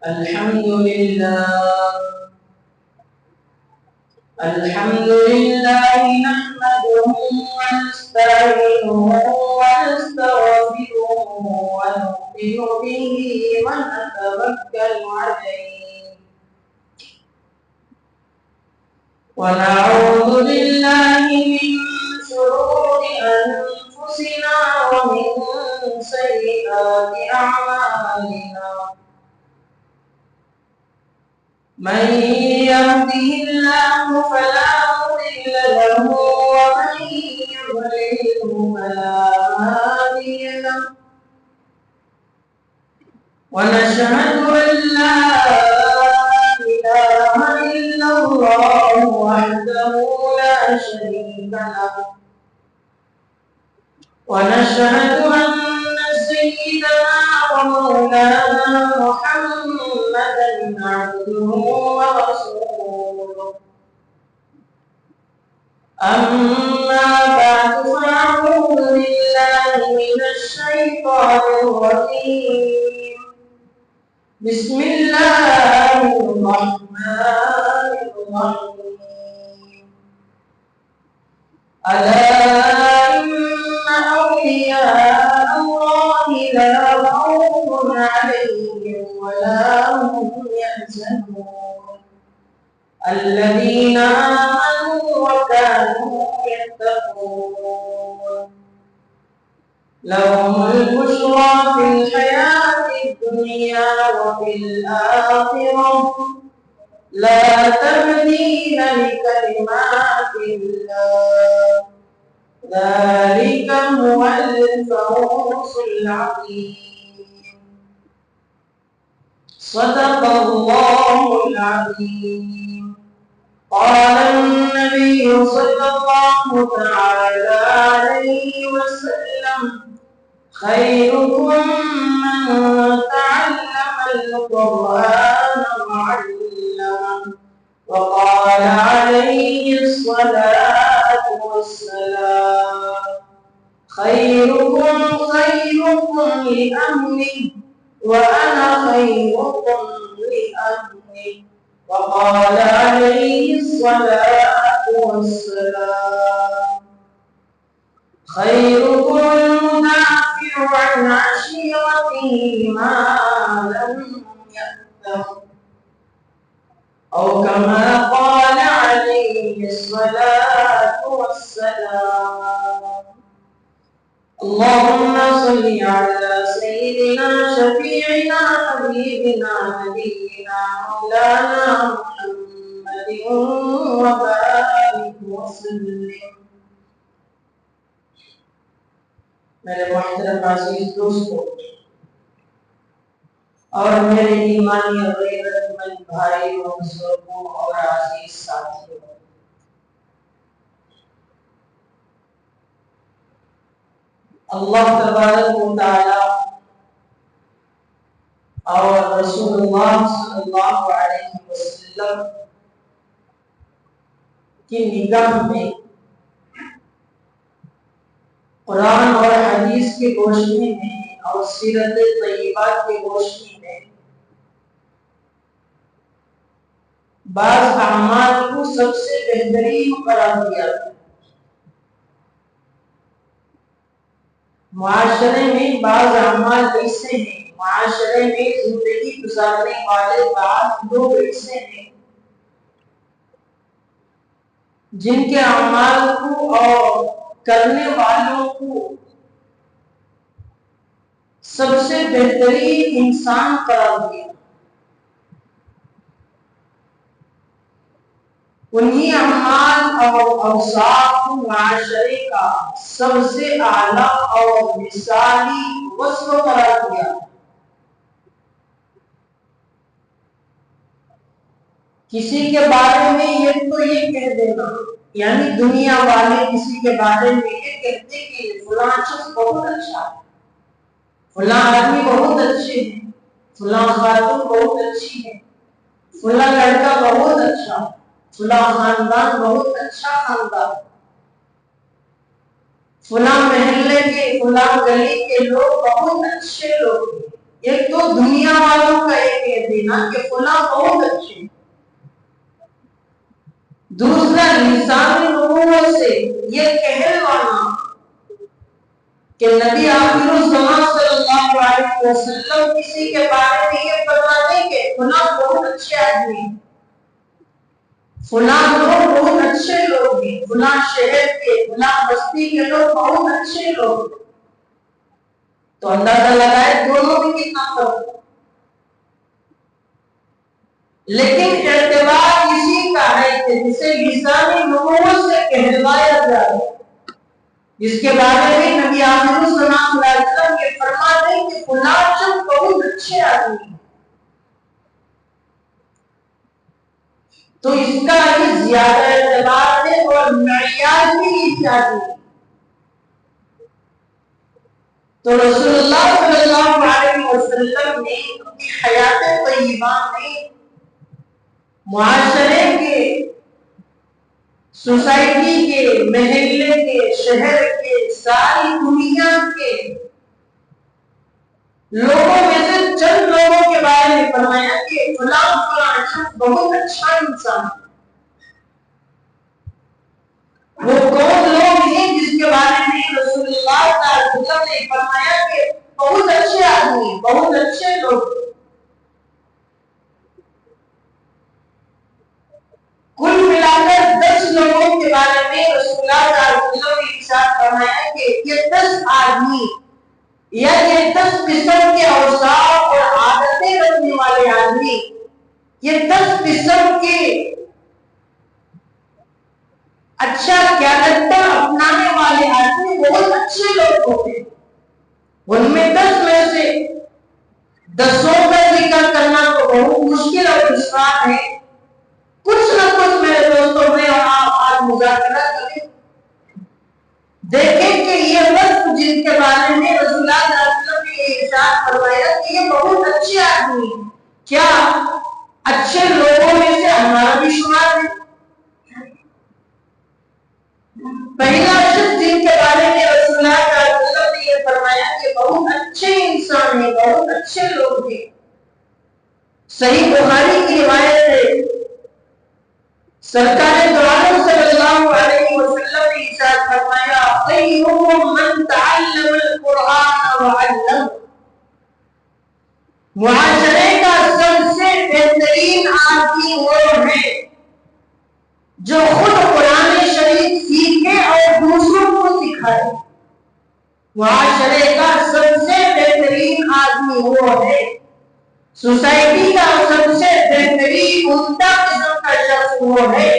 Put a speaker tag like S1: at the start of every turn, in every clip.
S1: الحمد لله نحمده ونستعينه ونستغفره ونؤمن به ونتوكل عليه ونعوذ بالله من شرور أنفسنا ومن سيئات أعمالنا من يهده الله فلا مضل له ومن يضلله فلا هادي له ونشهد أن لا إله إلا الله وحده لا شريك له ونشهد أن سيدنا ومولانا محمدا عبده ورسوله أما بعد فأعوذ بالله من الشيطان الرجيم بسم الله الرحمن الرحيم ألا إن أولياء الله لا خوف عليهم ولا هم يحزنون الذين آمنوا وكانوا يتقون لهم البشرى في الحياة الدنيا وفي الآخرة لا تبديل لكلمات الله ذلك هو الفوز العظيم صدق الله العظيم قال النبي صلى الله تعالى عليه وسلم خيركم من تعلم القرآن وعلمه وقال عليه الصلاة والسلام خيركم لأهله وأنا خيركم لأهلي وقال عليه الصلاة والسلام خيركم المدافع عن عشيرته ما لم يأثم أو كما قال عليه الصلاة والسلام اللهم صل على سيدنا شفيعنا حبيبنا نبينا مولانا محمد وبارك وسلم میرے محترم عزیز دوستو اور میرے ایمانی اور غیرت مند بھائی اور بزرگوں اور عزیز ساتھیوں اللہ تبارک و تعالی اور رسول اللہ صلی اللہ علیہ وسلم کی نگاہ میں قرآن اور حدیث کی روشنی میں اور سیرت طیبہ کی روشنی میں بعض اعمال کو سب سے بہترین قرار دیا ہے۔ معاشرے میں بعض اعمال ایسے ہیں، معاشرے میں زندگی گزارنے والے بعض لوگ ایسے ہیں جن کے اعمال کو اور کرنے والوں کو سب سے بہترین انسان قرار دیا۔ انہی اعمال اور اوصاف معاشرے کا سب سے اعلیٰ اور مثالی وصف قرار دیا۔ کسی کے بارے میں یہ کہہ دینا، یعنی دنیا والے کسی کے بارے میں یہ کہتے کہ فلاں شخص بہت اچھا ہے، فلاں آدمی بہت اچھے ہیں، فلاں خاتون بہت اچھی ہے، فلاں لڑکا بہت اچھا ہے، فلاں خاندان بہت اچھا خاندان، فلاں محلے کے فلاں گلی کے لوگ بہت اچھے لوگ ہیں۔ ایک تو دنیا والوں کا یہ کہہ دینا کہ فلاں بہت اچھے، دوسرا لسان لوگوں سے یہ کہلوانا کہ نبی آخر الزمان صلی اللہ علیہ وسلم کسی کے بارے میں یہ فرماتے کہ فلاں بہت اچھے آدمی ہیں، فلاں لوگ بہت اچھے لوگ ہیں، فلاں شہر کے فلاں بستی کے لوگ بہت اچھے لوگ ہیں، تو اندازہ لگائے دونوں میں کتنا فرق۔ لیکن اعتبار اسی کا ہے کہ جسے لسانی نبوت سے کہلوایا جائے، جس کے بارے میں نبی آخر الزمان صلی اللہ علیہ وسلم یہ فرماتے ہیں کہ فلاں شخص بہت اچھے آدمی ہیں، تو اس کا ہی زیادہ اعتبار ہے اور معیار بھی زیادہ ہے۔ تو رسول اللہ صلی اللہ علیہ وسلم نے اپنی حیات طیبہ میں معاشرے کے، سوسائٹی کے، محلے کے، شہر کے، ساری دنیا کے لوگوں میں سے چند لوگوں کے بارے میں فرمایا کہ فلاں فلاں شخص بہت اچھا انسان ہے۔ وہ کون لوگ ہیں جس کے بارے میں رسول اللہ صلی اللہ علیہ وسلم نے فرمایا کہ بہت اچھے آدمی ہیں، بہت اچھے لوگ؟ کل ملا کر 10 لوگوں کے بارے میں رسول اللہ صلی اللہ علیہ وسلم نے ارشاد فرمایا کہ یہ 10 آدمی یا یہ 10 قسم کے اوصاف اور عادتیں رکھنے والے آدمی، یہ 10 قسم کے اچھا کیریکٹر اپنانے والے آدمی بہت اچھے لوگ ہوتے ہیں۔ ان میں 10 میں سے 10 کا ذکر کرنا تو بہت مشکل اور دشوار ہے، کچھ نہ کچھ میرے دوستوں میں اور آپ آج مذاکرہ کریں، دیکھیں کہ یہ وقت جن کے بارے میں رسول اللہ صلی اللہ علیہ وسلم نے یہ ارشاد فرمایا کہ یہ بہت اچھے آدمی ہیں، کیا اچھے لوگوں میں سے ہمارا بھی شمار ہے؟ پہلا شخص جن کے بارے میں رسول اللہ صلی اللہ علیہ وسلم نے یہ فرمایا کہ بہت اچھے انسان ہیں، بہت اچھے لوگ ہیں، صحیح بخاری کی روایت ہے، سرکار دو عالم صلی اللہ علیہ وسلم نے ارشاد فرمایا خیرکم من تعلم القرآن وعلمہ، معاشرے کا سب سے بہترین آدمی وہ ہے جو خود قرآن شریف سیکھے اور دوسروں کو سکھائے۔ معاشرے کا سب سے بہترین آدمی وہ ہے، سوسائٹی کا سب سے بہترین عمدہ قسم کا شخص وہ ہے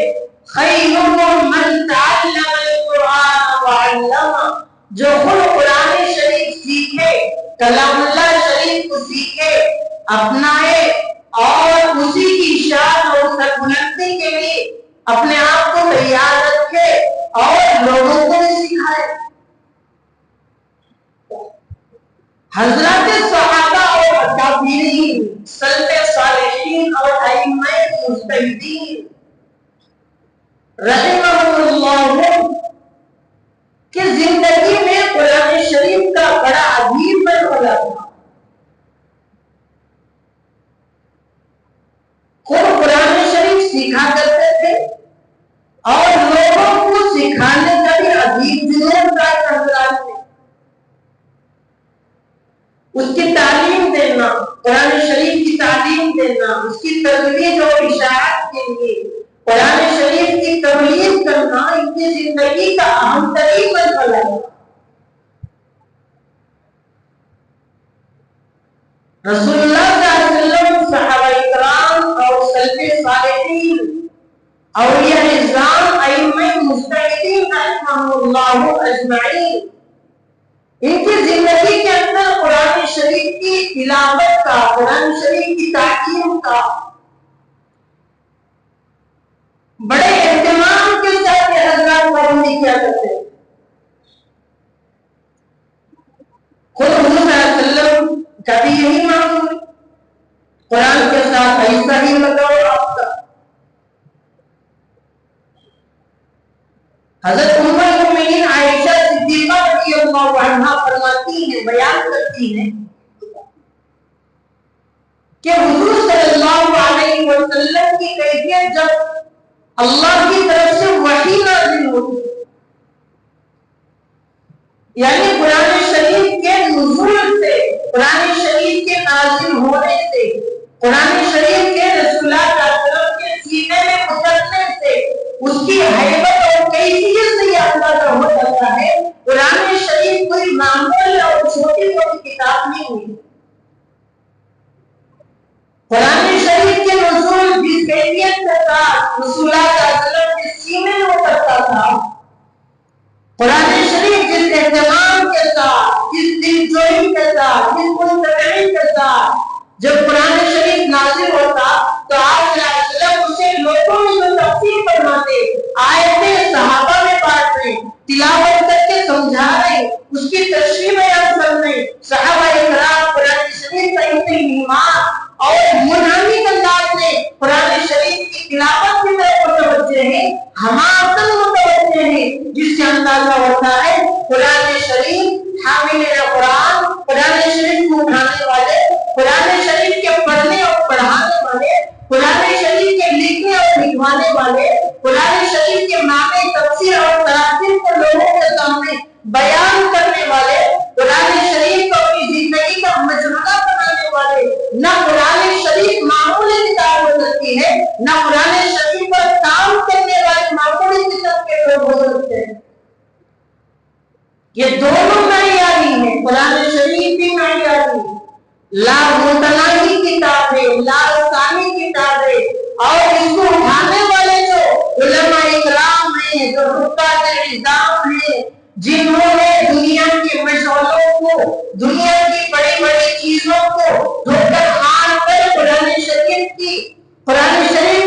S1: خیرکم من تعلم القرآن وعلمہ، جو خود قرآن شریف سیکھے، کلام اللہ شریف کو سیکھے، اپنائے اور اسی کی شان اور سربلندی کے لیے اپنے آپ کو تیار رکھے اور لوگوں کو بھی سکھائے۔ حضرات صحابہ اور اکابرین، سلف صالحین اور ائمہ مجتہدین رحمہم اللہ کی زندگی میں قرآن شریف کا بڑا عظیم مرحلہ تھا۔ خود قرآن شریف سیکھا کرتے تھے اور لوگوں کو سکھانے کا بھی عظیم جنون تھا حضرات میں۔ اس کی تعلیم دینا، قرآن شریف کی تعلیم دینا، اس کی ترویج اور اشاعت کے لیے قرآن شریف کی تبلیغ کرنا ان کی زندگی کا اہم ترین مرحلہ ہے۔ رسول اللہ صلی اللہ علیہ وسلم، صحابہ کرام اور سلف صالحین، اولیاء نظام، ائمہ مجتہدین رحمہم اللہ اجمعین، ان کی زندگی کے اندر قرآن شریف کی تلاوت کا، قرآن شریف کی تعلیم کا بڑے اہتمام کے ساتھ یہ حضرات پابندی کیا کرتے ہیں۔ خود حضور صلی اللہ علیہ وسلم کا بھی یہی معمول ہے، قرآن کے ساتھ ایسا ہی لگاؤ آپ کا۔ حضرت ام المؤمنین عائشہ صدیقہ رضی اللہ عنہا فرماتی ہیں، بیان کرتی ہیں کہ حضور صلی اللہ علیہ وسلم کی کیفیت جب اللہ کی طرف سے وحی نازل ہوتی، یعنی قرآن شریف کے نزول سے، قرآن شریف کے نازل ہونے سے، قرآن شریف کے رسول اللہ صلی اللہ علیہ وسلم کے سینے میں اترنے سے اس کی ہیبت اور کیفیت سے یہ اندازہ ہو جاتا ہے قرآن شریف کوئی معمولی اور چھوٹی موٹی کتاب نہیں ہوئی۔ قرآن شریف کے نزول جس کیفیت کے ساتھ رسول اللہ صلی اللہ علیہ وسلم کے سینے میں اترتا تھا، قرآن شریف جس اہتمام کے ساتھ، جس دلجوئی کے ساتھ، جس متبعین کے ساتھ جب قرآن شریف نازل ہوتا تو آپ صلی اللہ علیہ وسلم اسے لوگوں میں جو تفسیر فرماتے، آیتیں صحابہ میں بانٹ رہے، تلاوت کر کے سمجھا رہے، اس کی تشریح بیان کر رہے، صحابہ کرام قرآن شریف کا اہتمام اور منہمک انداز میں قرآن شریف کی تلاوت کی طرف متوجہ ہیں، ہمارے متوجہ ہیں، جس سے اندازہ ہوتا ہے قرآن شریف حامل قرآن، قرآن شریف کو اٹھانے والے، قرآن شریف کے پڑھنے اور پڑھانے والے، قرآن شریف کے لکھنے اور لکھوانے والے، قرآن شریف کے معنی تفسیر اور تراجم کو لوگوں کے سامنے بیان کرنے والے، قرآن شریف کو اپنی زندگی کا مجموعہ بنانے والے۔ نہ قرآن شریف معمولی کتاب ہو سکتی ہے، نہ قرآن شریف پر کام کرنے والے معمولی قسم کے لوگ ہو سکتے ہیں۔ یہ دونوں معیاری ہیں، قرآن شریف بھی معیاری ہے، لا متناہی کتاب ہے، لا ثانی کتاب ہے، اور اس کو اٹھانے والے جو علماء اکرام ہیں، جو حفاظ نظام ہیں، جنہوں نے دنیا کی مشغلوں کو، دنیا کی بڑی بڑی چیزوں کو دھوکر مار کر قرآن شریف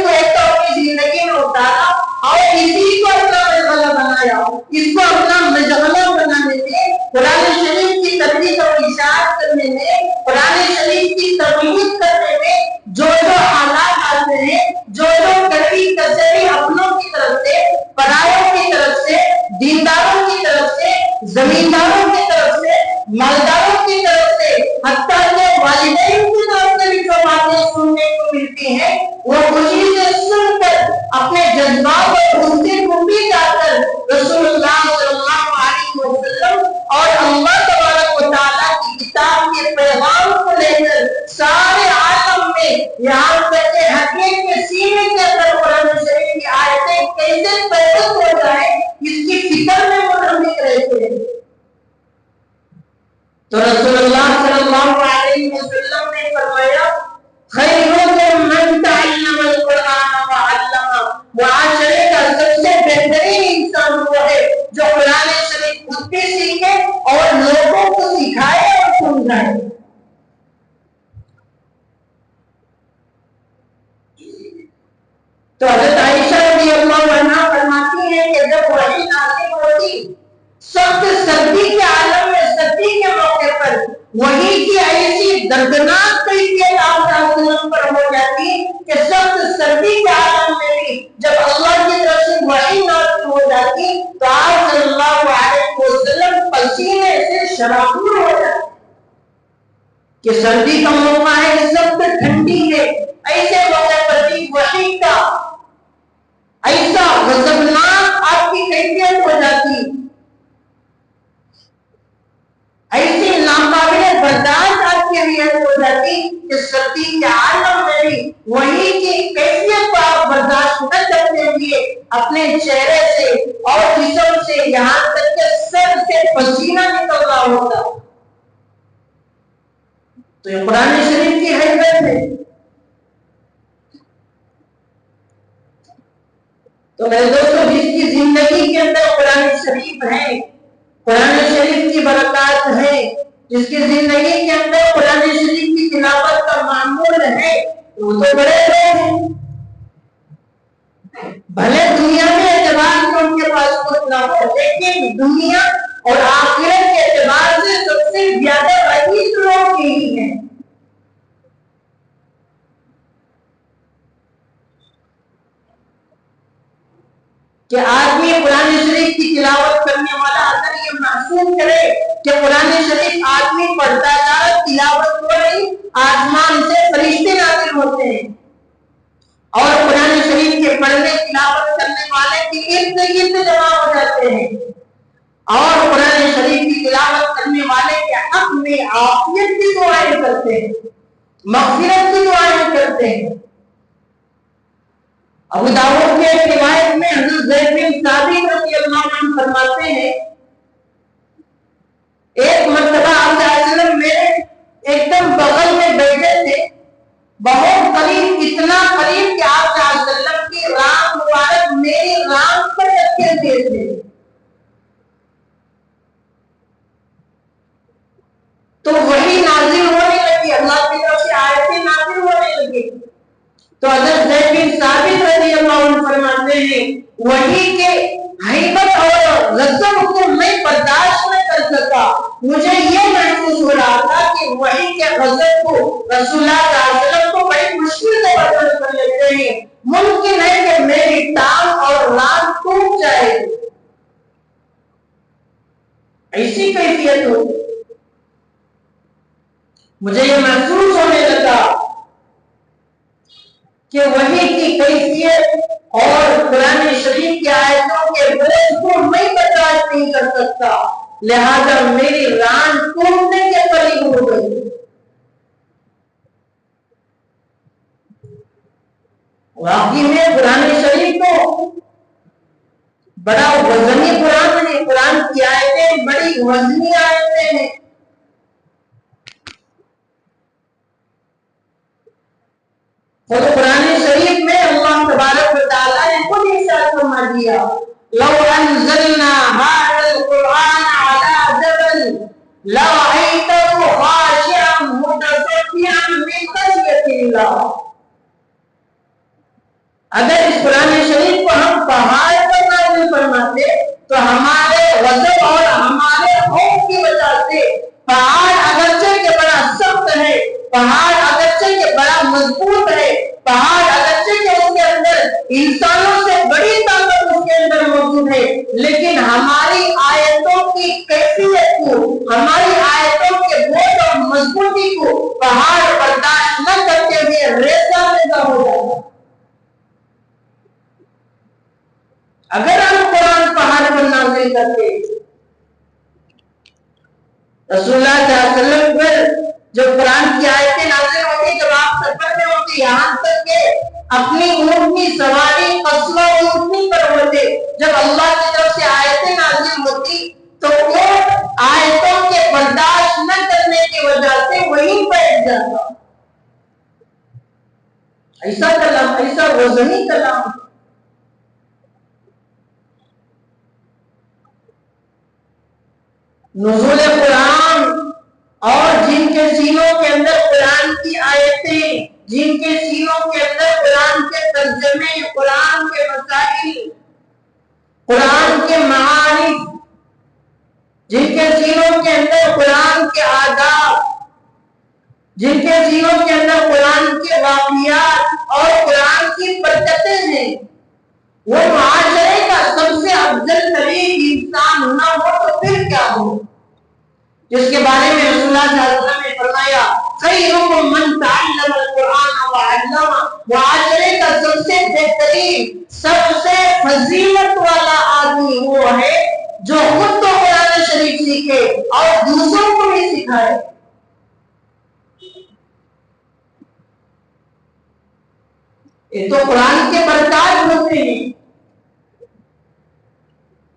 S1: کو ایک تو اپنی زندگی میں اتارا اور اسی کو اپنا مشغلہ بنایا، اس کو اپنا مشغلہ بنانے میں، قرآن شریف کی تبلیغ اور اشاعت کرنے میں، قرآن شریف کی تبلیغ کرنے میں جو جو حالات آتے ہیں، جو جو کڑوی کچہری اپنوں کی طرف سے، پرایوں کی طرف سے، دینداروں کی طرف سے، زمینداروں کی طرف سے، مالداروں کی طرف سے، حتیٰ کہ والدین کی طرف سے بھی جو باتیں سننے کو ملتی ہیں، وہ خوشی سے سن کر اپنے جذبات اور ان سے ڈوبی جا کر رسول اللہ صلی اللہ علیہ وسلم اور اللہ تبارک و تعالیٰ کی کتاب کے پیغام کو لے کر سارے عالم میں، یہاں تک کہ حقیق کے سینے کے اندر قرآن شریف کی آیتیں کیسے پیدا ہو جائے اس کی فکر میں منہمک رہتے ہیں۔ تو رسول اللہ صلی اللہ علیہ وسلم نے فرمایا خیرکم من تعلم القرآن وعلمہ، معاشرے کا سب سے بہترین انسان وہ ہے جو قرآن شریف خود بھی سیکھے اور لوگوں کو سکھائے اور سمجھائے۔ تو حضرت عائشہ رضی اللہ عنہا فرماتی ہیں کہ جب وحی نازل ہوتی، سخت سردی کے عالم میں، سردی کے موقع پر وحی کی ایسی دردناک کیفیت آپ صلی اللہ علیہ وسلم پر ہو جاتی کہ سخت سردی کے عالم میں بھی جب اللہ کی طرف سے وحی نازل ہو جاتی تو آپ صلی اللہ علیہ وسلم پسینے سے شرابور ہو جاتے کہ سردی کا موقع ہے، سخت ٹھنڈی ہے، ایسے موقع پر بھی وحی کا ایسا غضبناک آپ کی کیفیت ہو جاتی، ایسی ناقابل برداشت آپ کی حیثیت ہو جاتی کہ سردی کے عالم میں بھی وحی کی کیفیت کو آپ برداشت نہ کرتے ہوئے اپنے چہرے سے اور جسم سے یہاں تک کہ سر سے پسینہ نکل رہا ہوتا۔ تو یہ قرآن شریف کی حیثیت ہے۔ تو میرے دوستوں، جس کی زندگی کے اندر قرآن شریف ہے، قرآن شریف کی برکات ہے، جس کی زندگی کے اندر قرآن شریف کی تلاوت کا معمول ہے، وہ تو بڑے لوگ ہیں۔ بھلے دنیا کے اعتبار سے ان کے پاس کچھ نہ ہو، لیکن دنیا اور آخرت کے اعتبار سے سب سے زیادہ رئیس لوگ یہی ہیں۔ کہ آدمی قرآن شریف کی تلاوت کرنے والا اگر یہ محسوس کرے کہ قرآن شریف آدمی پڑھتا جا رہا، تلاوت ہو رہی، آسمان سے فرشتے اور قرآن شریف کے پڑھنے تلاوت کرنے والے کے ارد گرد جمع ہو جاتے ہیں اور قرآن شریف کی تلاوت کرنے والے کے حق میں عافیت کی دعائیں کرتے ہیں، مغفرت کی دعائیں کرتے ہیں۔ ابو داؤد کی ایک روایت میں حضرت زید بن ثابت رضی اللہ عنہ فرماتے ہیں ایک مرتبہ آپ صلی اللہ علیہ وسلم میرے ایک دم بغل میں بیٹھے تھے، بہت قریب، اتنا قریب کہ آپ صلی اللہ علیہ وسلم کی ران مبارک میری ران پر رکھے ہوئے تھے۔ تو وہی نازل ہونے لگی، اللہ کی طرف سے آیتیں نازل ہونے لگی۔ تو حضرت زید بن ثابت رضی اللہ عنہ فرماتے ہیں وہی کے ہیبت اور غضب کو میں برداشت نہ کر سکا، مجھے یہ محسوس ہو رہا تھا کہ وہی کے غضب کو رسول اللہ صلی اللہ علیہ وسلم کو بڑی مشکل سے برداشت کر لیتے ہیں، ممکن ہے کہ میری ٹانگ اور ران ٹوٹ جائے، ایسی کیفیت ہو۔ مجھے یہ محسوس ہونے لگا کہ وحی کی کیفیت اور قرآن شریف کی آیتوں کے بوجھ کو میں برداشت نہیں کر سکتا، لہذا میری ران ٹوٹنے کے قریب ہو گئی۔ واقعی میں قرآن شریف تو بڑا وزنی قرآن ہے، قرآن کی آیتیں بڑی وزنی آیتیں ہیں۔ خود قرآن شریف میں اللہ تبارک و تعالیٰ نے خود ارشاد فرما دیا لو انزلنا هذا القرآن على جبل لرأيته خاشعا متصدعا من خشية الله۔ اگر اس قرآن شریف کو ہم پہاڑ پر نازل فرماتے تو ہمارے غضب اور ہمارے خوف کی وجہ سے پہاڑ اگرچہ کہ بڑا سخت ہے، پہاڑ اگرچہ کہ بڑا مضبوط ہے، پہاڑ اگرچہ کہ اس کے اندر انسانوں سے بڑی طاقت اس کے اندر موجود ہے، لیکن ہماری آیتوں کی کیفیت کو، ہماری آیتوں کے بوجھ اور مضبوطی کو پہاڑ برداشت نہ کرتے ہوئے ریزہ ریزہ ہو جاتا۔ اگر ہم قرآن پہاڑ پر نازل کرتے، رسول اللہ صلی اللہ علیہ وسلم پر جب قرآن کی آیتیں نازل ہوتی، جب آپ سفر میں ہوتے، یہاں تک کہ اپنی اونٹنی سواری قصوہ اونٹنی پر ہوتے، جب اللہ کی طرف سے آیتیں نازل ہوتی تو وہ آیتوں کے برداشت نہ کرنے کی وجہ سے وہیں بیٹھ جاتا۔ ایسا کلام، ایسا وزنی کلام۔ نزول قرآن اور جن کے سینوں کے اندر قرآن کی آیتیں، جن کے سینوں کے اندر قرآن کے ترجمے، قرآن کے مسائل، قرآن کے معانی، جن کے سینوں کے اندر قرآن کے آداب، جن کے سینوں کے اندر قرآن کے واقعات اور قرآن کی برکتیں ہیں، وہ معاشرے کا سب سے افضل ترین انسان نہ ہو تو پھر کیا ہو؟ جس کے بارے میں رسول اللہ صلی اللہ علیہ وسلم نے فرمایا خیرکم من تعلم القرآن وعلمہ، معاشرے کا سب سے بہترین، سب سے فضیلت والا آدمی وہ ہے جو خود تو قرآن شریف سیکھے اور دوسروں کو بھی سکھائے۔ یہ تو قرآن کے برکات ہوتے ہیں۔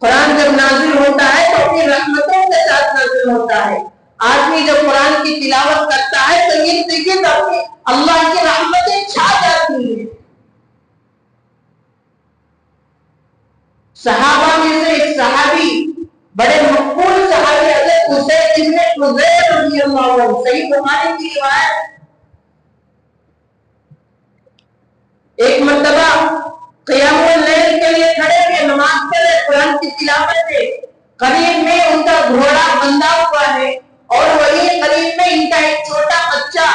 S1: قرآن جب نازل ہوتا ہے تو اپنی رحمتوں کے ساتھ نازل ہوتا ہے۔ آدمی جب قرآن کی تلاوت کرتا ہے تو یہ دیکھیں اپنی اللہ کی رحمتیں چھا جاتی ہیں۔ صحابہ میں سے ایک صحابی، بڑے مقبول صحابی حضرت اسید بن حضیر رضی اللہ عنہ، صحیح بخاری کی روایت، ایک مرتبہ قیام اللیل کے لیے کھڑے ہوئے، نماز پڑھ رہے، قرآن کی تلاوت ہے، قریب میں ان کا گھوڑا بندھا ہوا ہے اور وہی قریب میں ان کا ایک چھوٹا بچہ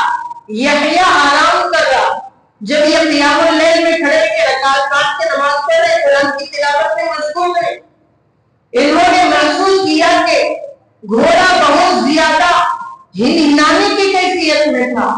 S1: یحییٰ آرام کر رہا۔ جب یہ قیام اللیل میں کھڑے ہوئے رکعت پڑھ کے نماز پڑھ رہے، قرآن کی تلاوت میں مشغول ہیں، انہوں نے محسوس کیا کہ گھوڑا بہت زیادہ ہنہنانے کی کیفیت میں تھا۔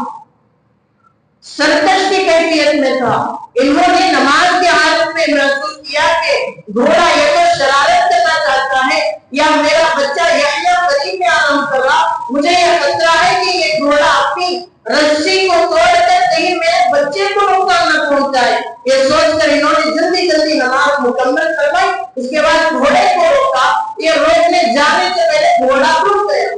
S1: سرکش کی کیفیت میں تھا. انہوں نے نماز کے حالت میں محسوس کیا کہ گھوڑا یا تو شرارت کرنا چاہتا ہے یا میرا بچہ یحییٰ قریب میں آرام کر رہا. مجھے یہ خطرہ ہے کہ یہ گھوڑا اپنی رسی کو توڑ کر کہیں میرے بچے کو نقصان نہ پہنچائے. یہ سوچ کر انہوں نے جلدی جلدی نماز مکمل کروائی. اس کے بعد گھوڑے کو روکا. یہ روکنے جانے سے پہلے گھوڑا رک گیا.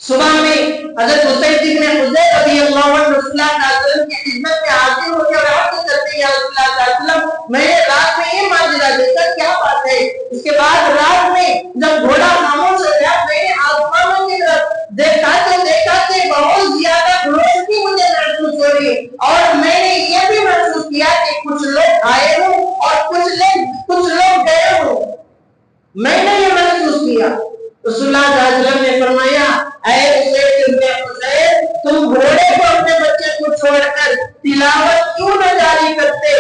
S1: صبح میں حضرت حسین بن حذیفہ رضی اللہ عنہ رسول اللہ صلی اللہ علیہ وسلم کی خدمت میں حاضر ہو کے عرض کرتے ہیں یا رسول اللہ صلی اللہ علیہ وسلم میں نے رات میں یہ ماجرا دیکھا, کیا بات ہے؟ اس کے بعد رات میں جب گھوڑا خاموش ہو گیا میں نے آسمانوں کی طرف دیکھا کہ بہت زیادہ روشنی مجھے محسوس ہو رہی ہے اور میں نے یہ بھی محسوس کیا کہ کچھ لوگ آئے ہوں اور کچھ لوگ گئے ہوں. میں نے یہ محسوس کیا. رسول اللہ صلی اللہ علیہ وسلم نے فرمایا اے حسین بن حسین تم گھوڑے کو اپنے بچے کو چھوڑ کر تلاوت کیوں نہ جاری کرتے؟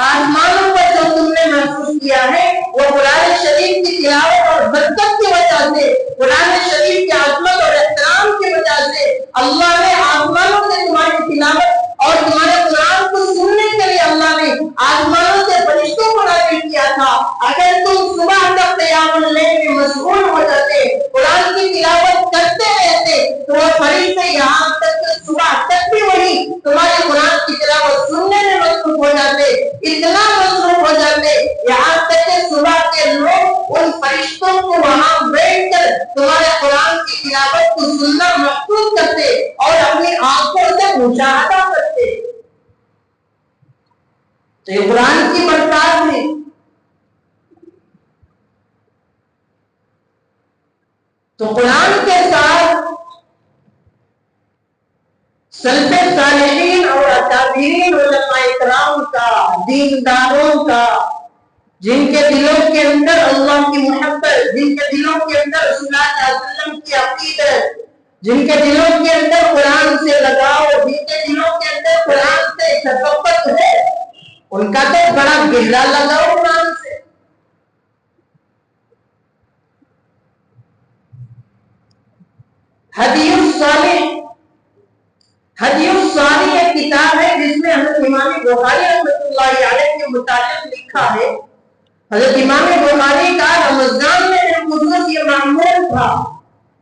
S1: آسمانوں پر جو تم نے محسوس کیا ہے وہ قرآن شریف کی تلاوت اور برکت کی وجہ سے, قرآن شریف کی عظمت اور احترام کی وجہ سے اللہ نے آسمانوں سے تمہاری تلاوت اور تمہارے قرآن کو سننے کے لیے اللہ نے آسمانوں سے فرشتوں کو نازل کیا تھا. اگر تم صبح تک قیام اللیل میں مشغول ہو جاتے, قرآن کی تلاوت کرتے رہتے, تو وہ فرشتے یہاں تک کہ صبح تک بھی وہی تمہارے قرآن کی تلاوت سننے میں مصروف ہو جاتے, اتنا مصروف ہو جاتے یہاں تک کہ صبح کے لوگ ان فرشتوں کو وہاں بیٹھ کر تمہارے قرآن کی تلاوت کو سننا محسوس کرتے اور اپنی آنکھوں سے مشاہدہ کرتے. تو یہ قرآن کی برکات ہے. تو قرآن کے ساتھ سلف صالحین اور اکابرین علماء کرام کا, دینداروں کا, جن کے دلوں کے اندر اللہ کی محبت, جن کے دلوں کے اندر رسول اللہ صلی اللہ علیہ وسلم کی عقیدت, جن کے دلوں کے اندر قرآن سے لگاؤ, جن کے دلوں کے اندر قرآن سے شفقت ہے, ان کا تو بڑا گہرا لگاؤ قرآن سے. ہدی الصالح ایک کتاب ہے جس میں حضرت امام بخاری رحمۃ اللہ علیہ کے متعلق لکھا ہے. حضرت امام بخاری کا رمضان میں خصوص یہ معمول تھا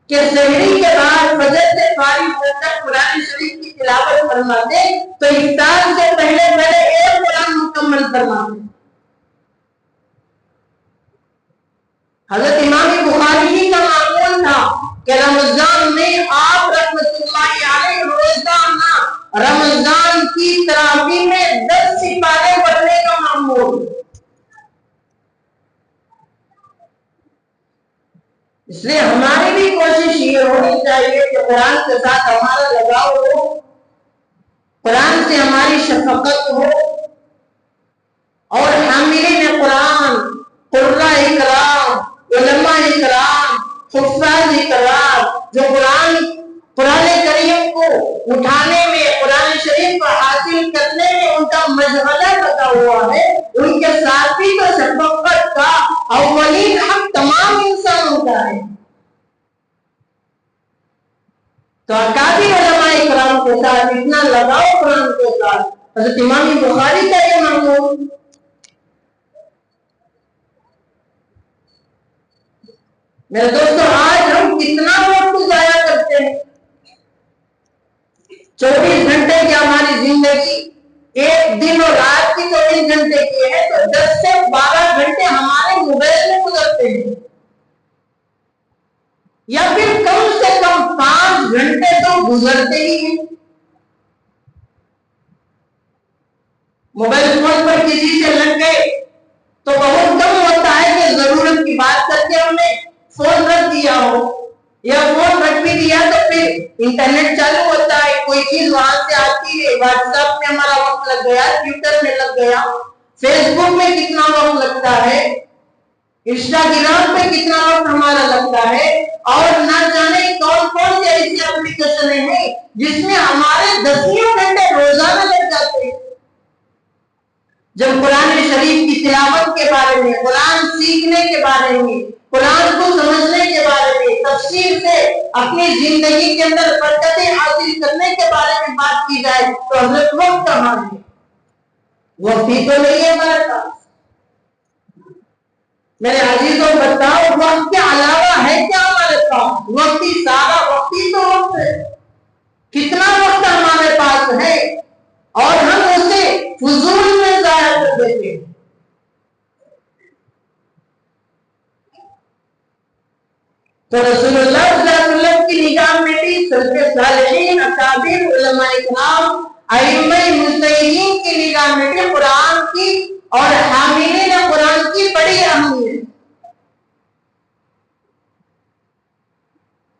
S1: کہ سحری کے بعد فجر سے فارغ ہو کر قرآن شریف کی تلاوت فرماتے تو افطار سے پہلے ایک قرآن مکمل فرماتے. حضرت امام بخاری کا معمول تھا کہ رمضان میں آپ رحمۃ اللہ علیہ روزانہ رمضان کی تراویح میں 10 سپارے پڑھنے کا معمول. اس لیے ہماری بھی کوشش یہ ہونی چاہیے کہ قرآن کے ساتھ ہمارا لگاؤ ہو, قرآن سے ہماری شفقت ہو, اور حاملین قرآن, قراء کرام, علماء کرام, حفاظ کرام جو قرآن کریم کو اٹھانے میں, قرآن شریف کو حاصل کرنے میں ان کا مشغلہ لگا ہوا ہے, ان کے ساتھ بھی تو شفقت کا اولین حق تمام انسانوں کا ہے. تو اکابر علماء کرام کے ساتھ اتنا لگاؤ قرآن کے ساتھ. حضرت امام بخاری کا یہ معمول. میرے دوستو آج ہم کتنا وقت ضائع کرتے ہیں. 24 گھنٹے کی ہماری زندگی ایک دن اور رات کی 24 گھنٹے کی ہے تو 10 سے 12 گھنٹے ہمارے موبائل میں گزرتے ہیں, یا پھر کم سے کم 5 گھنٹے تو گزرتے ہی ہیں. موبائل فون پر کسی سے لگ گئے تو بہت کم ہوتا ہے کہ ضرورت کی بات کر کے ہم نے فون رکھ دیا ہو, یا فون رکھ بھی دیا تو پھر انٹرنیٹ چالو ہوتا ہے, کوئی چیز وہاں سے آتی ہے, واٹس ایپ میں ہمارا وقت لگ گیا, ٹویٹر میں لگ گیا, فیس بک میں کتنا وقت لگتا ہے, انسٹاگرام پہ کتنا وقت ہمارا لگتا ہے, اور نہ جانے کون کون سی ایسی اپلیکیشنیں ہیں جس میں ہمارے 10 گھنٹے روزانہ لگ جاتے ہیں. جب قرآن شریف کی تلاوت کے بارے میں, قرآن سیکھنے کے بارے میں, قرآن کو سمجھنے کے بارے میں, تفسیر سے اپنی زندگی کے اندر برکتیں حاصل کرنے کے بارے میں بات کی جائے تو حضرت وقت کہاں ہے؟ وقت ہی تو نہیں ہے ہمارے پاس۔ میرے عزیزوں بتاؤ وقت کے علاوہ ہے کیا ہمارے پاس؟ وقت ہی سارا، وقت ہی تو وقت ہے۔ کتنا وقت ہمارے پاس ہے اور ہم اسے فضول میں ضائع کر دیتے ہیں۔ تو رسول اللہ صلی اللہ علیہ وسلم کی نگاہ میں بھی سلف صالحین، اکابر، علماء کرام، ائمہ مجتہدین کی نگاہ میں بھی قرآن کی اور حاملین قرآن کی بڑی اہمیت۔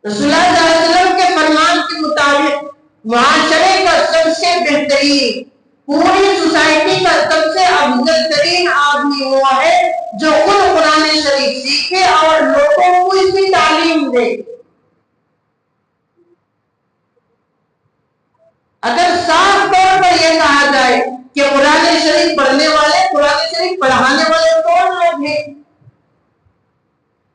S1: رسول اللہ صلی اللہ علیہ وسلم کے فرمان کے مطابق معاشرے کا سب سے بہترین، پوری سوسائٹی کا سب سے افضل ترین آدمی وہ ہے جو خود قرآن شریف سیکھے اور لوگوں کو اس کی تعلیم دے۔ اگر صاف طور پر یہ کہا جائے کہ قرآن شریف پڑھنے والے، قرآن شریف پڑھانے والے کون لوگ ہیں؟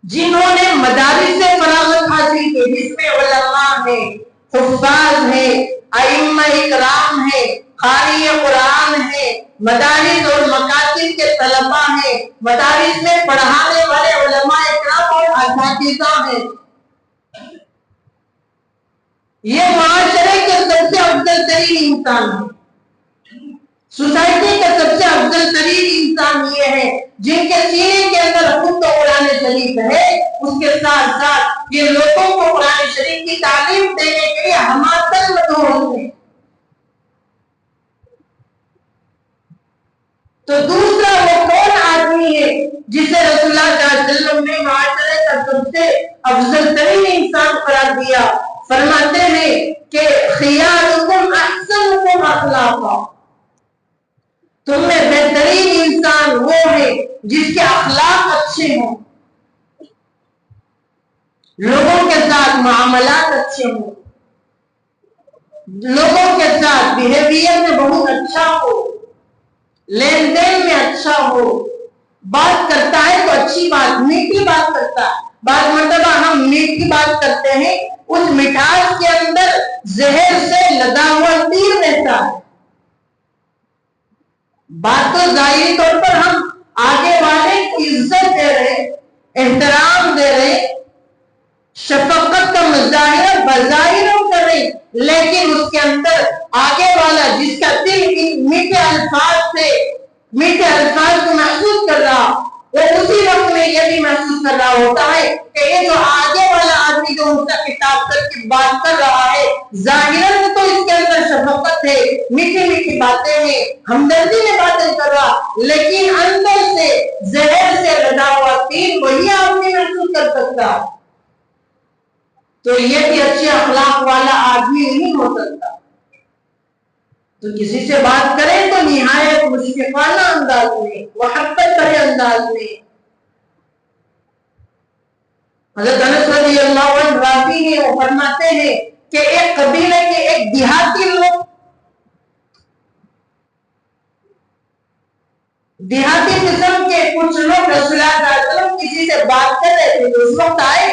S1: جنہوں نے مدارس سے فراغت حاصل کی، جس میں علماء ہیں، حفاظ ہیں، ائمہ کرام ہیں، قاری قرآن ہیں، مدارس اور مکاتب کے طلباء ہیں، مدارس میں پڑھانے والے علماء کرام اور اساتذہ ہیں۔ یہ معاشرے کے سب سے افضل ترین انسان ہے۔ سوسائٹی کا سب سے افضل ترین انسان یہ ہے جن کے سینے کے اندر خود تو قرآن شریف ہے، اس کے ساتھ ساتھ یہ لوگوں کو قرآن شریف کی تعلیم دینے کے لیے ہمارے مدعو ہیں۔ تو دوسرا وہ کون آدمی ہے جسے رسول اللہ صلی اللہ علیہ وسلم نے معاشرے کا سب سے افضل ترین انسان قرار دیا؟ فرماتے ہیں کہ خیارکم احسنکم اخلاقا، تم میں بہترین انسان وہ ہے جس کے اخلاق اچھے ہوں، لوگوں کے ساتھ معاملات اچھے ہوں، لوگوں کے ساتھ بیہیویئر میں بہت اچھا ہو، لین دین میں اچھا ہو، بات کرتا ہے تو اچھی بات، میٹھی بات کرتا ہے۔ بعض مرتبہ ہم میٹھی بات کرتے ہیں، اس مٹھاس کے اندر زہر سے لدا ہوا تیر رہتا ہے۔ بات تو ظاہری طور پر ہم آگے والے کو عزت دے رہے، احترام دے رہے، شفقت کا مظاہرہ بظاہر ہم کر رہے، لیکن اس کے اندر آگے والا جس کا دل ان میٹھے الفاظ کو محسوس کر رہا، وہ اسی وقت میں یہ بھی محسوس کر رہا ہوتا ہے کہ یہ جو آگے والا آدمی جو ان کا کتاب کر کے بات کر رہا ہے، ظاہراً تو اس کے اندر شفقت ہے، میٹھی میٹھی باتیں ہیں، ہمدردی میں باتیں کر رہا، لیکن اندر سے زہر سے لدا ہوا تیر وہی آدمی محسوس کر سکتا۔ تو یہ بھی اچھے اخلاق والا آدمی نہیں ہو سکتا۔ تو کسی سے بات کریں تو نہایت مشفقانہ انداز میں، محبت بھرے انداز میں۔ حضرت انس رضی اللہ عنہ راوی ہیں، وہ فرماتے ہیں کہ ایک قبیلے کے ایک دیہاتی لوگ، دیہاتی قسم کے کچھ لوگ رسول اللہ صلی اللہ علیہ وسلم کسی سے بات کر رہے تھے، تو اس وقت آئے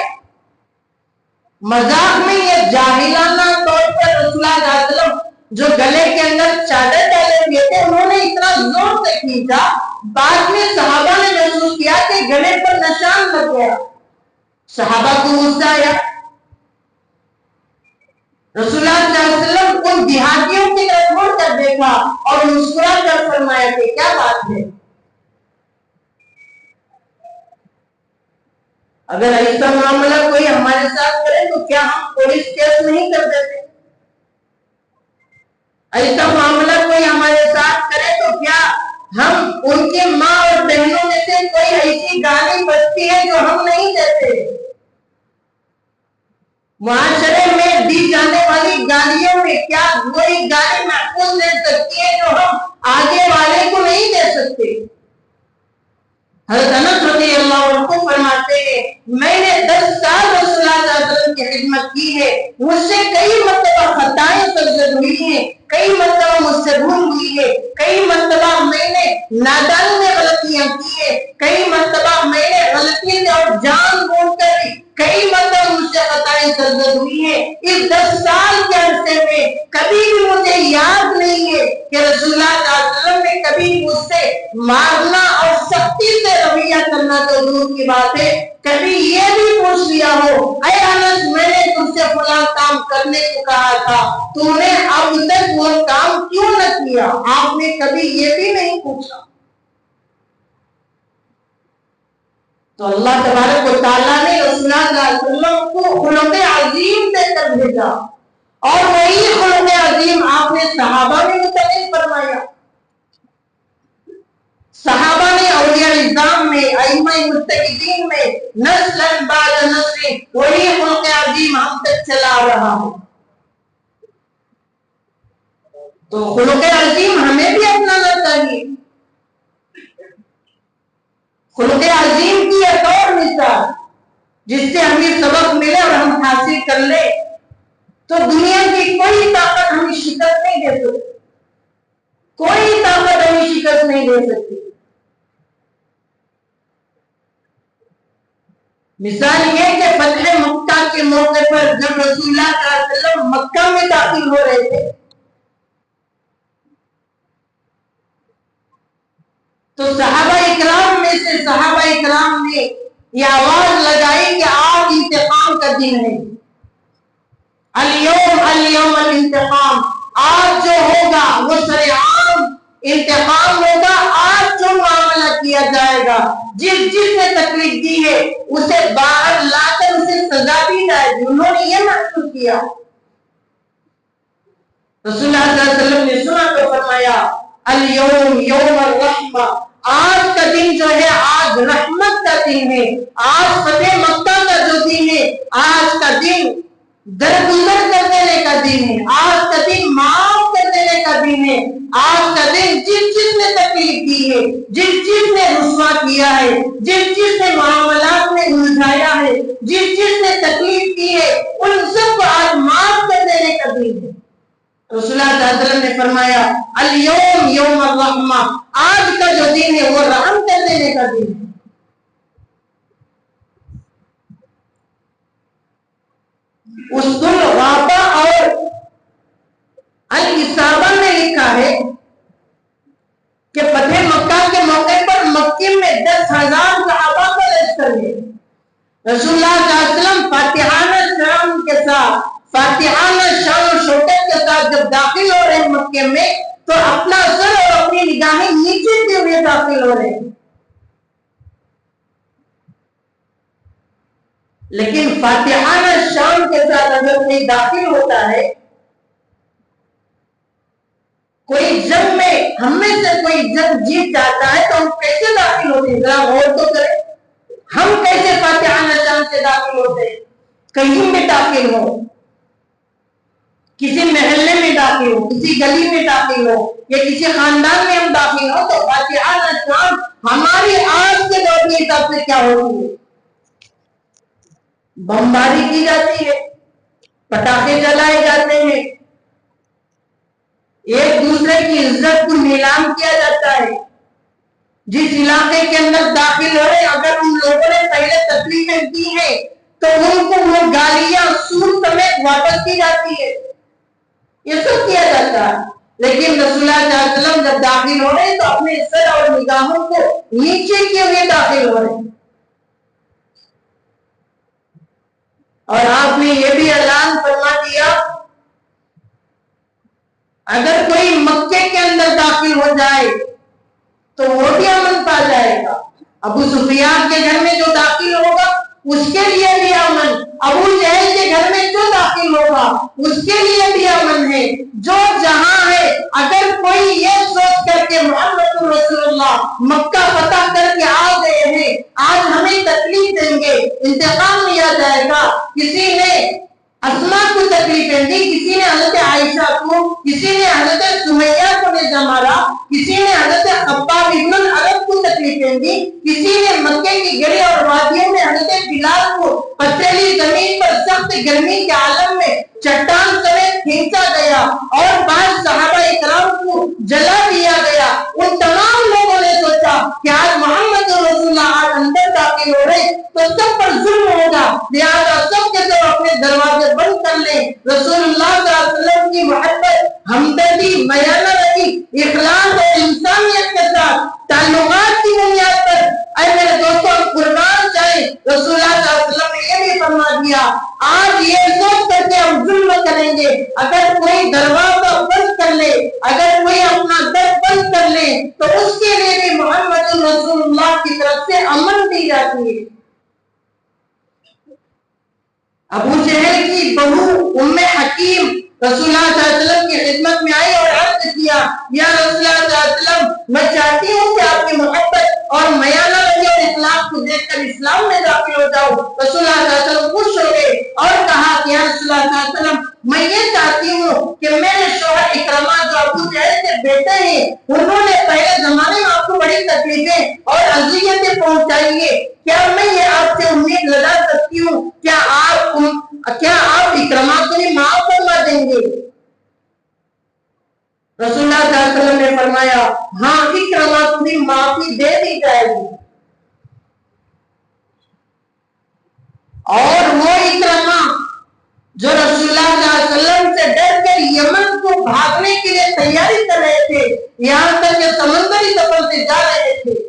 S1: مذاق میں یہ جاہلانہ طور پر رسول اللہ صلی اللہ علیہ وسلم جو گلے کے اندر چادر ڈالے ہوئے تھے، انہوں نے اتنا زور سے کھینچا، بعد میں صحابہ نے محسوس کیا کہ گلے پر نشان لگ گیا۔ صحابہ کو غصہ آیا، رسول اللہ صلی اللہ علیہ وسلم ان دیہاتیوں کی طرف مڑ کر دیکھا اور مسکرا کر فرمایا کہ کیا بات ہے؟ اگر ایسا معاملہ کوئی ہمارے ساتھ کرے تو کیا ہم پولیس کیس نہیں کر دیتے؟ ایسا معاملہ کوئی ہمارے ساتھ کرے تو کیا ہم ان کی ماں اور بہنوں میں سے کوئی ایسی گالی بجتی ہے جو ہم نہیں دیتے؟ معاشرے میں دی جانے والی گالیوں میں کیا وہی گالی محفوظ دے سکتی ہے جو ہم آگے والے کو نہیں دے سکتے؟ حضرت انس رضی اللہ عنہ فرماتے ہیں میں نے 10 سال رسول اللہ صلی اللہ علیہ وسلم کی خدمت کی ہے، مجھ سے کئی مرتبہ خطائیں سرزد ہوئی ہیں، کئی مرتبہ مجھ سے بھول ہوئی ہے، کئی مرتبہ میں نے نادانی میں غلطیاں کی ہے، کئی مرتبہ میں نے غلطی سے اور جان بوجھ کر کئی مرتبہ مجھ سے خطائیں سرزد ہوئی ہیں۔ اس 10 سال کے عرصے میں کبھی بھی مجھے یاد نہیں ہے کہ رسول اللہ صلی اللہ علیہ وسلم نے کبھی مجھ سے مارنا اور سختی سے رویہ کرنا تو دور کی بات ہے، کبھی یہ بھی پوچھ لیا ہو اے انس میں نے تم سے فلاں کام کرنے کو کہا تھا، تم نے اب تک وہ کام کیوں نہ کیا؟ آپ نے کبھی یہ بھی نہیں پوچھا۔ تو اللہ تبارک و تعالیٰ نے رسول اللہ صلی اللہ علیہ وسلم کو خلق عظیم دے کر بھیجا، اور وہی خلق عظیم آپ نے صحابہ میں منتقل فرمایا۔ صحابہ نے اولیاء اعظام میں، ائمہ مجتہدین میں، نسل بعد نسل وہی خلق عظیم ہم تک چلا رہا ہے۔ تو خلق عظیم ہمیں بھی اپنانا چاہیے۔ خلق عظیم کی ایک اور مثال جس سے ہمیں سبق ملے اور ہم حاصل کر لیں، تو دنیا کی کوئی طاقت ہمیں شکست نہیں دے سکتی، کوئی طاقت ہمیں شکست نہیں دے سکتی۔ مثال یہ کہ فتح مکہ کے موقع پر جب رسول اللہ صلی اللہ علیہ وسلم مکہ میں داخل ہو رہے تھے تو صحابہ اکرام میں سے صحابہ اکرام نے یہ آواز لگائی کہ آج انتقام کا دن ہے، اليوم الانتقام، آج جو ہوگا وہ سرعام انتقام ہوگا، آج جو معاملہ کیا جائے گا، جس نے تکلیف دی ہے اسے باہر لا کر اسے سزا دی جائے گی۔ انہوں نے یہ محسوس کیا۔ رسول اللہ صلی اللہ علیہ وسلم نے سنا تو فرمایا اليوم یوم الرحمہ، آج کا دن جو ہے آج رحمت کا دن ہے، آج فتح مکہ کا جو دن ہے، آج کا دن درگزر کر دینے کا دن ہے، آج کا دن معاف کر دینے کا دن ہے، آج کا دن جس نے تکلیف دی ہے، جس نے رسوا کیا ہے، جس نے معاملات میں الجھایا ہے، جس نے تکلیف کی ہے، ان سب کو آج معاف کر دینے کا دن ہے۔ رسول اللہ صلی اللہ علیہ وسلم نے فرمایا اليوم یوم الرحمہ، آج کا جو دن ہے وہ رحم کر دینے کا دن ہے۔ اسدل غابہ اور الاصابہ میں لکھا ہے کہ فتح مکہ کے موقع پر مکے میں 10,000 صحابہ کا لشکر ہے۔ رسول اللہ صلی اللہ علیہ وسلم فاتحانہ شام کے ساتھ، فاتحانہ شان و شوکت کے ساتھ جب داخل ہو رہے ہیں مکے میں تو اپنا سر اور اپنی نگاہیں نیچے کیے ہوئے داخل ہو رہے ہیں، لیکن فاتحانہ شان کے ساتھ اگر کوئی داخل ہوتا ہے، کوئی جنگ میں ہم میں سے کوئی جنگ جیت جاتا ہے تو ہم کیسے داخل ہوتے ہیں؟ ذرا غور تو کریں، ہم کیسے فاتحانہ شان سے داخل ہوتے ہیں؟ کہیں میں داخل ہو، کسی محلے میں داخل ہو، کسی گلی میں داخل ہو، یا کسی خاندان میں ہم داخل ہو تو فاتحانہ شان ہماری آج کے دور کے حساب سے کیا ہوتی ہے؟ بمباری کی جاتی ہے، پٹاخے جلائے جاتے ہیں، ایک دوسرے کی عزت کو نیلام کیا جاتا ہے۔ جس علاقے کے اندر داخل ہو رہے اگر ان لوگوں نے پہلے تکلیفیں دی ہیں تو ان کو وہ گالیاں سود سمیت واپس کی جاتی ہے، یہ سب کیا جاتا ہے۔ لیکن رسول اللہ صلی اللہ علیہ وسلم جب داخل ہو رہے ہیں تو اپنے سر اور نگاہوں کو نیچے کیے ہوئے داخل ہو رہے ہیں، اور آپ نے یہ بھی اعلان فرما دیا اگر کوئی مکے کے اندر داخل ہو جائے تو وہ بھی امن پا جائے گا۔ ابو سفیان کے گھر میں جو داخل ہوگا اس کے لیے بھی امن، ابو جہل کے گھر میں جو داخل ہوگا اس کے لیے بھی امن ہے۔ جو جہاں ہے اگر کوئی یہ سوچ کر کے محمد رسول اللہ مکہ فتح کر کے آ گئے ہیں، آج ہمیں تکلیف دیں گے، انتقام لیا جائے گا، کسی نے اسماء کو تکلیفیں دی، کسی نے حضرت عائشہ کو، کسی نے حضرت سمیہ کو نیزہ مارا، کسی نے حضرت خباب ابن العرب کو تکلیفیں دی، کسی نے مکے کی گلی اور وادیوں میں حضرت بلال کو پتھریلی زمین پر سخت گرمی کے عالم میں چٹان سمیت کھینچا گیا اور بعض صحابہ اکرام کو جلا دیا گیا۔ ان تمام لوگوں نے سوچا کہ آج محمد رسول اللہ آج اندر داخل ہو رہے تو سب پر ظلم ہوگا، لہذا سب کے سب اپنے دروازے بند کر لیں، رسول اللہ صلی اللہ علیہ وسلم کی محبت تعلقات کی بنیاد پر اے میرے دوستوں قربان جائیں. رسول اللہ صلی اللہ علیہ وسلم نے یہ بھی فرما دیا آج یہ سوچ کر کے ہم ظلم کریں گے اگر کوئی دروازہ بند کر لے اگر کوئی اپنا در بند کر لے تو اس کے لیے بھی محمد رسول اللہ کی طرف سے امن دی جاتی ہے. ابو جہل کی بہو ام حکیم رسول اللہ صلی اللہ علیہ وسلم کی خدمت میں آئی اور عرض کیا یا رسول اللہ صلی اللہ علیہ وسلم میں چاہتی ہوں کہ آپ کی محبت اور میانہ روی اور اخلاق کو دیکھ کر اسلام میں داخل ہو جاؤں. رسول اللہ صلی اللہ علیہ وسلم خوش ہو گئے اور کہا کہ یا رسول اللہ صلی اللہ علیہ وسلم میں یہ چاہتی ہوں کہ میرے شوہر اکرمہ جو ابو جہل کے بیٹے ہیں انہوں نے پہلے زمانے میں آپ کو بڑی تکلیفیں اور اذیتیں پہنچائی ہیں. کیا میں یہ آپ سے امید لگا سکتی ہوں کیا آپ اکرمہ کو بھی معاف فرما دیں گے؟ رسول اللہ صلی اللہ علیہ وسلم نے فرمایا ہاں اکرمہ کو بھی معافی دے دی جائے گی. اور وہ اکرمہ جو رسول اللہ صلی اللہ علیہ وسلم سے ڈر کر یمن کو بھاگنے کے لیے تیاری کر رہے تھے یہاں تک کہ سمندری سفر سے جا رہے تھے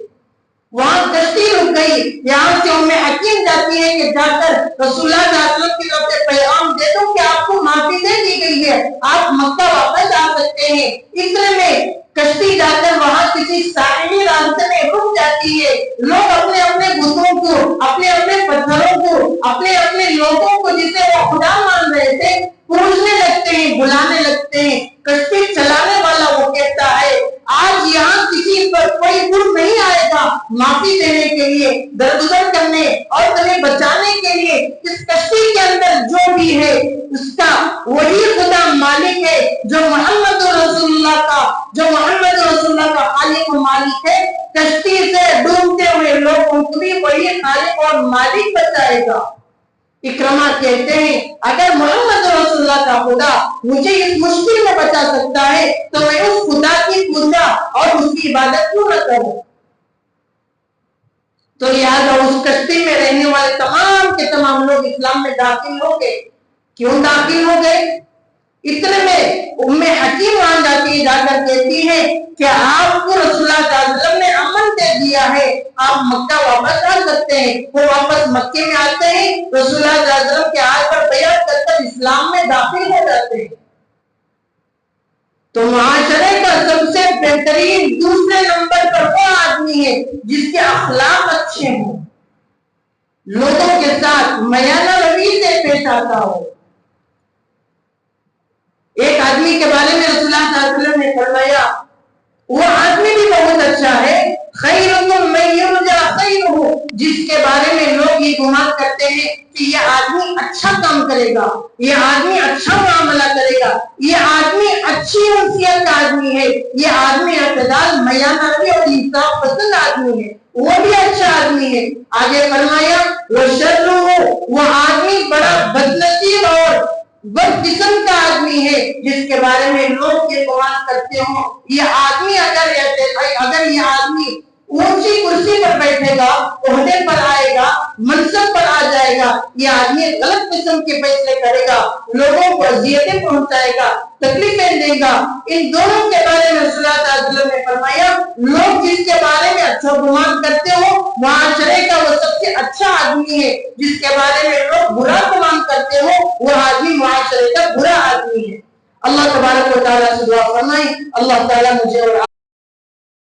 S1: وہاں کشتی رک گئی. یہاں سے ام حکیم جاتی ہے کہ جا کر رسول اللہ صلی اللہ علیہ وسلم کی طرف سے پیغام دے دو کہ آپ کو معافی دے دی گئی ہے آپ مکہ واپس آ سکتے ہیں. اتنے میں کشتی جا کر وہاں کسی ساحلی راستے میں رک جاتی ہے. لوگ اپنے اپنے بتوں کو اپنے اپنے پتھروں کو اپنے اپنے لوگوں کو جسے وہ خدا مان رہے تھے پوجنے لگتے ہیں بلانے لگتے ہیں. کشتی چلانے والا وہ کہتا ہے آج یہاں کسی پر کوئی گڑ نہیں آئے گا معافی دینے کے لیے درگزر کرنے اور تمہیں بچانے کے لیے. اس کشتی کے اندر جو بھی ہے اس کا وہی خدا مالک ہے جو محمد رسول اللہ کا خالق و مالک ہے. کشتی سے ڈوبتے ہوئے لوگوں کو بھی وہی خالق اور مالک بچائے گا. اکرمہ کہتے ہیں اگر محمد رسول اللہ کا خدا مجھے اس مشکل میں بچا سکتا ہے تو میں اس خدا کی پوجا اور اس کی عبادت کیوں نہ کروں. تو لہٰذا اس کشتی میں رہنے والے تمام کے تمام لوگ اسلام میں داخل ہو گئے. کیوں داخل ہو گئے؟ اتنے میں ام حکیم وہاں جاتی ہے جا کر کہتی ہے کہ آپ کو رسول اللہ صلی اللہ علیہ وسلم نے امن دے دیا ہے آپ مکہ واپس آ سکتے ہیں. وہ واپس مکے میں آتے ہیں رسول اللہ صلی اللہ علیہ وسلم کے ہاتھ پر بیعت کر کر اسلام میں داخل ہو جاتے ہیں. تو معاشرے کا سب سے بہترین دوسرے نمبر پر وہ آدمی ہے جس کے اخلاق اچھے ہوں لوگوں کے ساتھ میانہ روی سے پیش آتا ہو. ایک آدمی کے بارے میں رسول اللہ صلی اللہ علیہ وسلم نے فرمایا وہ آدمی بھی بہت اچھا ہے خیرکم من یرجی خیرہ جس کے بارے میں لوگ یہ گمان کرتے ہیں کہ یہ آدمی اچھا کام کرے گا یہ آدمی اچھا معاملہ کرے گا یہ آدمی اچھی حیثیت کا آدمی ہے یہ آدمی اعتدال میانہ روی اور انصاف پسند آدمی ہے وہ بھی اچھا آدمی ہے. آگے فرمایا وشرہ وہ آدمی بڑا بدنصیب اور بد قسم کا آدمی ہے جس کے بارے میں لوگ یہ گمان کرتے ہوں یہ آدمی اگر یہ آدمی اونچی کرسی پر بیٹھے گا عہدے پر آئے گا منصب پر آ جائے گا یہ آدمی غلط قسم کے فیصلے کرے گا لوگوں کو اذیتیں پہنچائے گا تکلیفیں دے گا. ان دونوں کے بارے میں رسول اللہ صلی اللہ علیہ وسلم نے فرمایا لوگ جس کے بارے میں اچھا گمان کرتے ہو معاشرے کا وہ سب سے اچھا آدمی ہے جس کے بارے میں لوگ برا گمان کرتے ہو وہ آدمی معاشرے کا برا آدمی ہے. اللہ تبارک و تعالیٰ سے دعا فرمائیں اللہ تعالیٰ مجھے اور